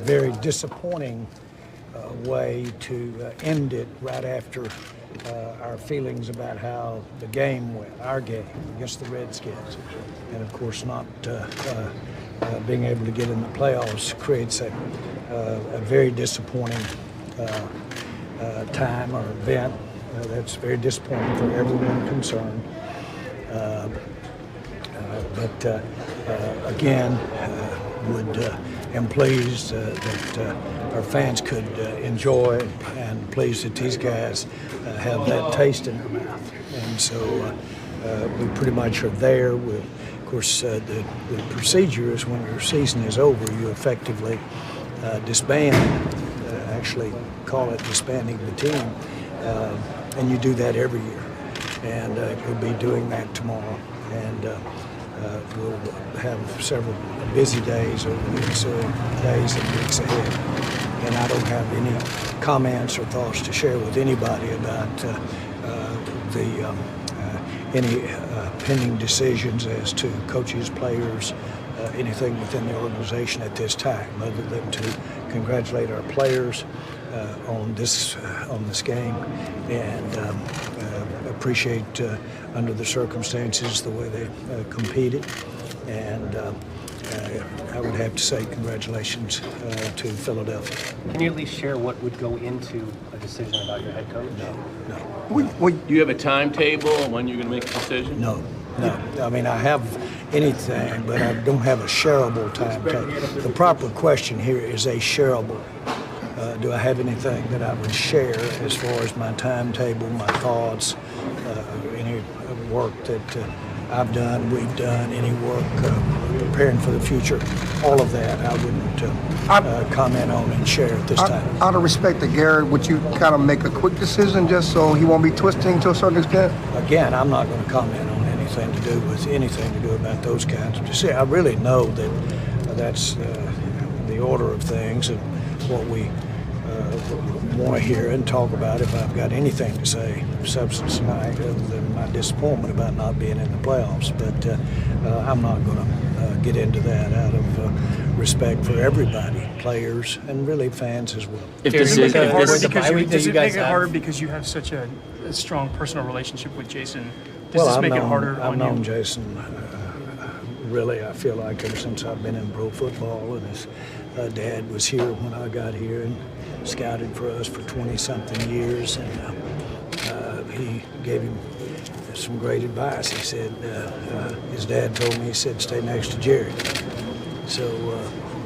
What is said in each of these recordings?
very disappointing way to end it right after our feelings about how the game went, our game against the Redskins. And of course not being able to get in the playoffs creates a very disappointing time or event. That's very disappointing for everyone concerned. But again, am pleased that our fans could enjoy, and pleased that these guys have that taste in their mouth. And so we pretty much are there. Of course, the procedure is when your season is over, you effectively disband, actually call it disbanding the team, and you do that every year. And we'll be doing that tomorrow. And we'll have several busy days over the ensuing days and weeks ahead. And I don't have any comments or thoughts to share with anybody about any pending decisions as to coaches, players, anything within the organization at this time, other than to congratulate our players on this game and appreciate under the circumstances the way they competed. And I would have to say congratulations to Philadelphia. Can you at least share what would go into a decision about your head coach? No. Do you have a timetable on when you're going to make a decision? No. I mean, I have anything, but I don't have a shareable timetable. The proper question here is a shareable. Do I have anything that I would share as far as my timetable, my thoughts, any work that I've done, we've done, any work preparing for the future? All of that I wouldn't comment on and share at this time. Out of respect to Garrett, would you kind of make a quick decision just so he won't be twisting to a certain extent? Again, I'm not going to comment on anything to do about those kinds of decisions. I really know that that's the order of things and what we want to hear and talk about. If I've got anything to say of substance tonight other than my disappointment about not being in the playoffs, but I'm not going to get into that out of respect for everybody, players and really fans as well. Does it make it harder because you have such a strong personal relationship with Jason? Does this make it harder on you? I've known Jason really, I feel like, ever since I've been in pro football, and his dad was here when I got here and scouted for us for 20-something years, and he gave him some great advice. He said, his dad told me, he said, stay next to Jerry. So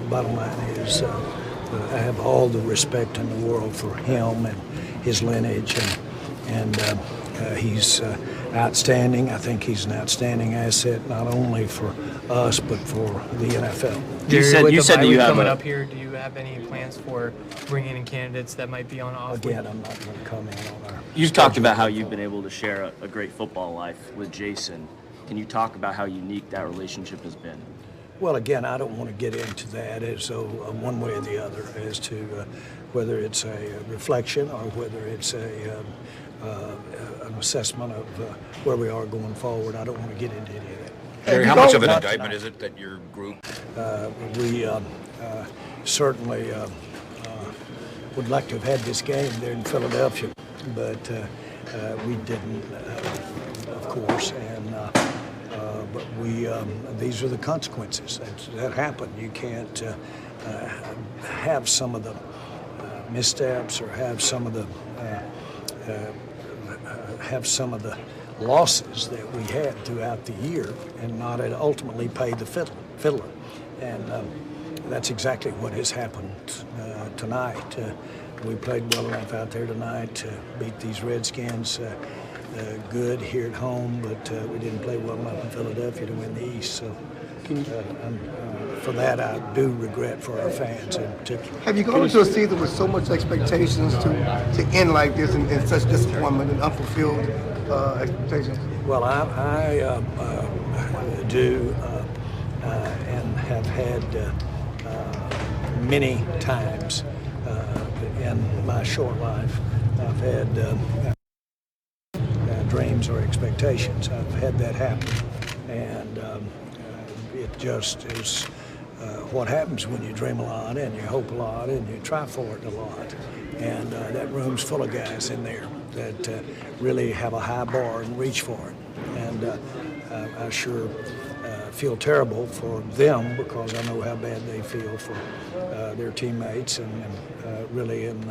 bottom line is I have all the respect in the world for him and his lineage, and he's outstanding. I think he's an outstanding asset, not only for us, but for the NFL. You said that you have coming up here. Do you have any plans for bringing in candidates that might be on off? Again, I'm not going to comment on our. You've talked about how you've been able to share a great football life with Jason. Can you talk about how unique that relationship has been? Well, again, I don't want to get into that as one way or the other as to whether it's a reflection or whether it's an assessment of where we are going forward. I don't want to get into any of that. Jerry, how much of an indictment is it that your group? We certainly would like to have had this game there in Philadelphia, but we didn't, of course, and but we these are the consequences that happen. You can't have some of the missteps or have some of the losses that we had throughout the year and not ultimately pay the fiddler. And that's exactly what has happened tonight. We played well enough out there tonight to beat these Redskins good here at home, but we didn't play well enough in Philadelphia to win the East. So for that, I do regret for our fans in particular. Have you gone into a season with so much expectations to end like this and such disappointment and unfulfilled expectations? Well, I do and have had many times in my short life. I've had dreams or expectations. I've had that happen, and it just is what happens when you dream a lot and you hope a lot and you try for it a lot. And that room's full of guys in there that really have a high bar and reach for it. And I sure feel terrible for them because I know how bad they feel for their teammates and really in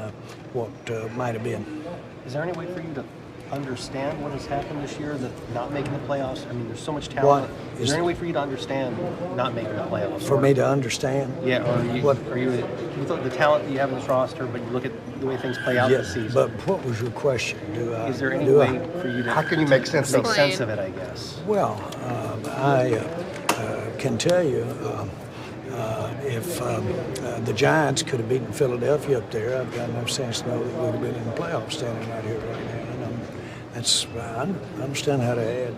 what might have been. Is there any way for you to understand what has happened this year, that not making the playoffs? I mean, there's so much talent. Is there any way for you to understand not making the playoffs? For me to understand? Yeah, or you with the talent that you have in this roster, but you look at the way things play out this season. But what was your question? Is there any way for you to... How can you make sense of it, I guess? Well, I can tell you, if the Giants could have beaten Philadelphia up there, I've got enough sense to know that we would have been in the playoffs standing right here right now. And I understand how to add.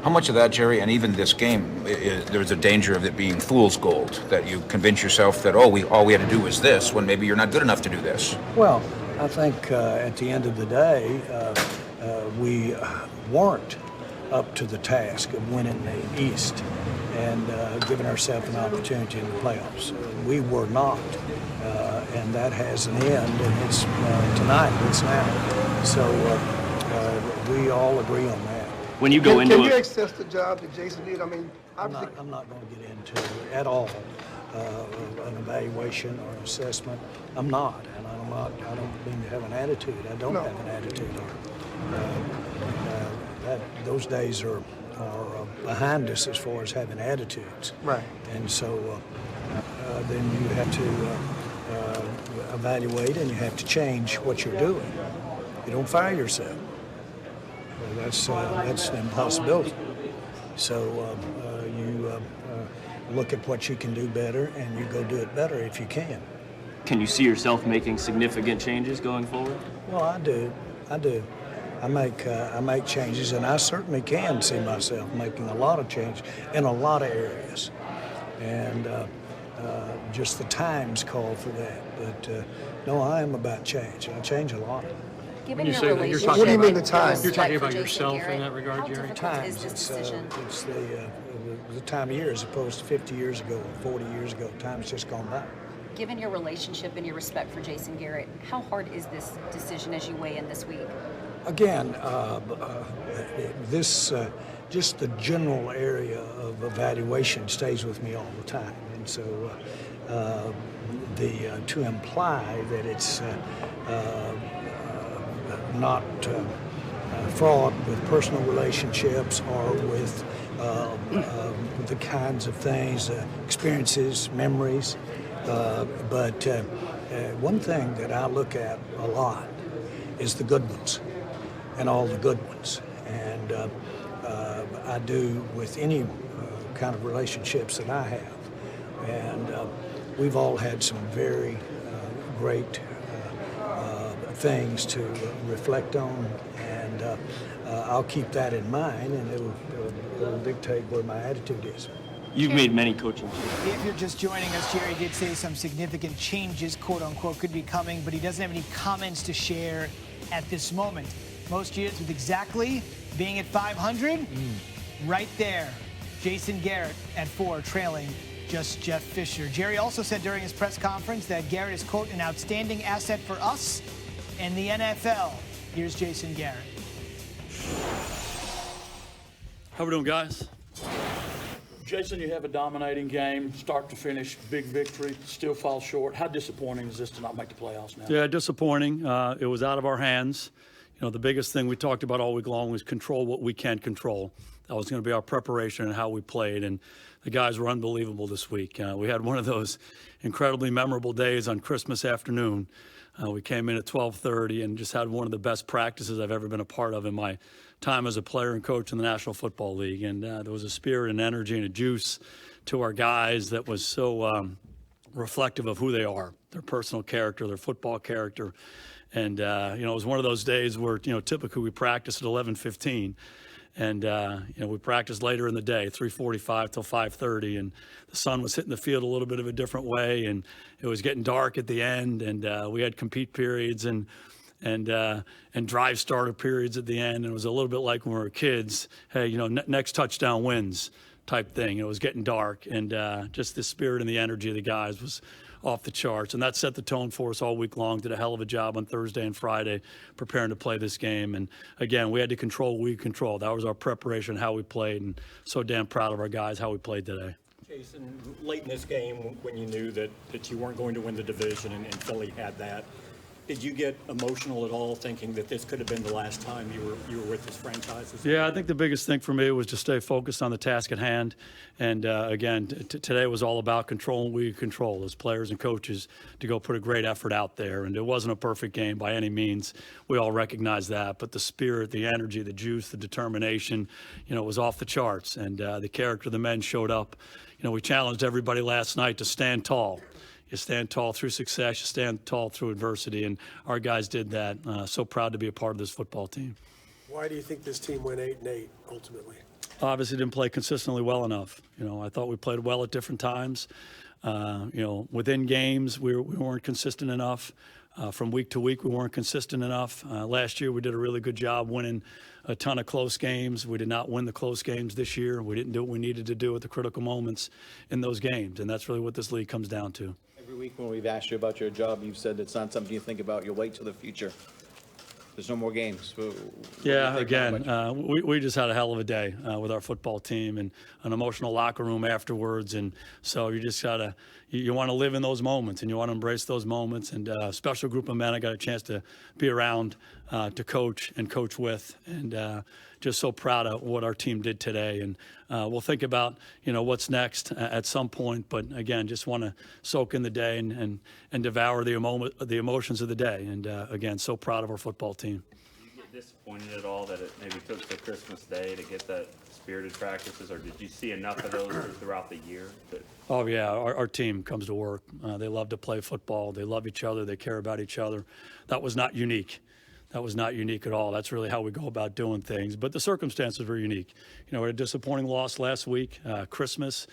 How much of that, Jerry, and even this game, there's a danger of it being fool's gold, that you convince yourself that, all we had to do was this, when maybe you're not good enough to do this? Well, I think at the end of the day, we weren't up to the task of winning the East and giving ourselves an opportunity in the playoffs. We were not, and that has an end, and it's tonight, it's now. So we all agree on that. When you go into Can you access the job that Jason did? I mean, I'm not going to get into at all an evaluation or an assessment. I'm not, and I don't mean to have an attitude. I don't have an attitude. Those days are behind us as far as having attitudes. Right. And so then you have to evaluate and you have to change what you're doing. You don't fire yourself. Well, that's an impossibility. So you look at what you can do better and you go do it better if you can. Can you see yourself making significant changes going forward? Well, I do. I make changes, and I certainly can see myself making a lot of change in a lot of areas. And just the times call for that. But no, I am about change. I change a lot. Given When you your say that, relationship, What do you mean the time? with You're talking respect about for yourself Jason in Garrett, that regard, how Jerry? difficult is this decision? It's the time of year as opposed to 50 years ago or 40 years ago. Time's just gone by. Given your relationship and your respect for Jason Garrett, how hard is this decision as you weigh in this week? Again, this just the general area of evaluation stays with me all the time, and so to imply that it's not fraught with personal relationships or with the kinds of things, experiences, memories, but one thing that I look at a lot is the good ones. And all the good ones. And I do with any kind of relationships that I have. And we've all had some very great things to reflect on. And I'll keep that in mind, and it'll dictate where my attitude is. You've made many coaching changes. If you're just joining us, Jerry did say some significant changes, quote unquote, could be coming, but he doesn't have any comments to share at this moment. Most years with exactly being at 500, right there. Jason Garrett at 4, trailing just Jeff Fisher. Jerry also said during his press conference that Garrett is, quote, an outstanding asset for us and the NFL. Here's Jason Garrett. How we doing, guys? Jason, you have a dominating game, start to finish, big victory, still fall short. How disappointing is this to not make the playoffs now? Yeah, disappointing. It was out of our hands. You know, the biggest thing we talked about all week long was control what we can control. That was going to be our preparation and how we played, and the guys were unbelievable this week. We had one of those incredibly memorable days on Christmas afternoon. We came in at 12:30 and just had one of the best practices I've ever been a part of in my time as a player and coach in the National Football League. And there was a spirit and energy and a juice to our guys that was so reflective of who they are, their personal character, their football character. And, you know, it was one of those days where, you know, typically we practice at 11:15. And, you know, we practiced later in the day, 3:45 till 5:30. And the sun was hitting the field a little bit of a different way. And it was getting dark at the end. And we had compete periods and drive starter periods at the end. And it was a little bit like when we were kids. Hey, you know, next touchdown wins. type thing. It was getting dark, and just the spirit and the energy of the guys was off the charts, and that set the tone for us all week long. Did a hell of a job on Thursday and Friday preparing to play this game, and again, we had to control what we controlled. That was our preparation, how we played, and so damn proud of our guys how we played today. Jason, late in this game, when you knew that you weren't going to win the division and Philly had that, did you get emotional at all, thinking that this could have been the last time you were with this franchise? Yeah, I think the biggest thing for me was to stay focused on the task at hand. And again, today was all about controlling what we control as players and coaches to go put a great effort out there. And it wasn't a perfect game by any means. We all recognize that. But the spirit, the energy, the juice, the determination, was off the charts. And the character of the men showed up. We challenged everybody last night to stand tall. You stand tall through success, you stand tall through adversity, and our guys did that. So proud to be a part of this football team. Why do you think this team went 8-8 ultimately? Obviously didn't play consistently well enough. I thought we played well at different times. Within games, we weren't consistent enough. From week to week, we weren't consistent enough. Last year, we did a really good job winning a ton of close games. We did not win the close games this year. We didn't do what we needed to do at the critical moments in those games, and that's really what this league comes down to. Every week when we've asked you about your job, you've said it's not something you think about. You'll wait till the future. There's no more games. Yeah, again, we just had a hell of a day with our football team and an emotional locker room afterwards. And so you just got to, you want to live in those moments and you want to embrace those moments. And a special group of men I got a chance to be around to coach and coach with. And just so proud of what our team did today. And we'll think about, what's next at some point. But again, just want to soak in the day and devour the emotions of the day. And again, so proud of our football team. Do you get disappointed at all that it maybe took to Christmas Day to get that spirited practices, or did you see enough of those throughout the year? Oh, yeah, our team comes to work. They love to play football. They love each other. They care about each other. That was not unique. That was not unique at all. That's really how we go about doing things. But the circumstances were unique. We had a disappointing loss last week, Christmas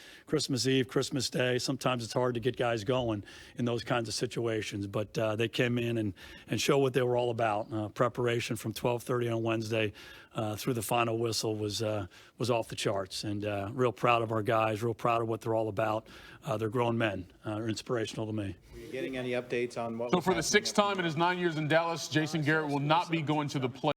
Eve, Christmas Day. Sometimes it's hard to get guys going in those kinds of situations. But they came in and showed what they were all about. Preparation from 12:30 on Wednesday through the final whistle was off the charts. And real proud of our guys, real proud of what they're all about. They're grown men. They're inspirational to me. Are you getting any updates on what? So for the sixth time in his 9 years in Dallas, Jason Garrett will not be going to the play.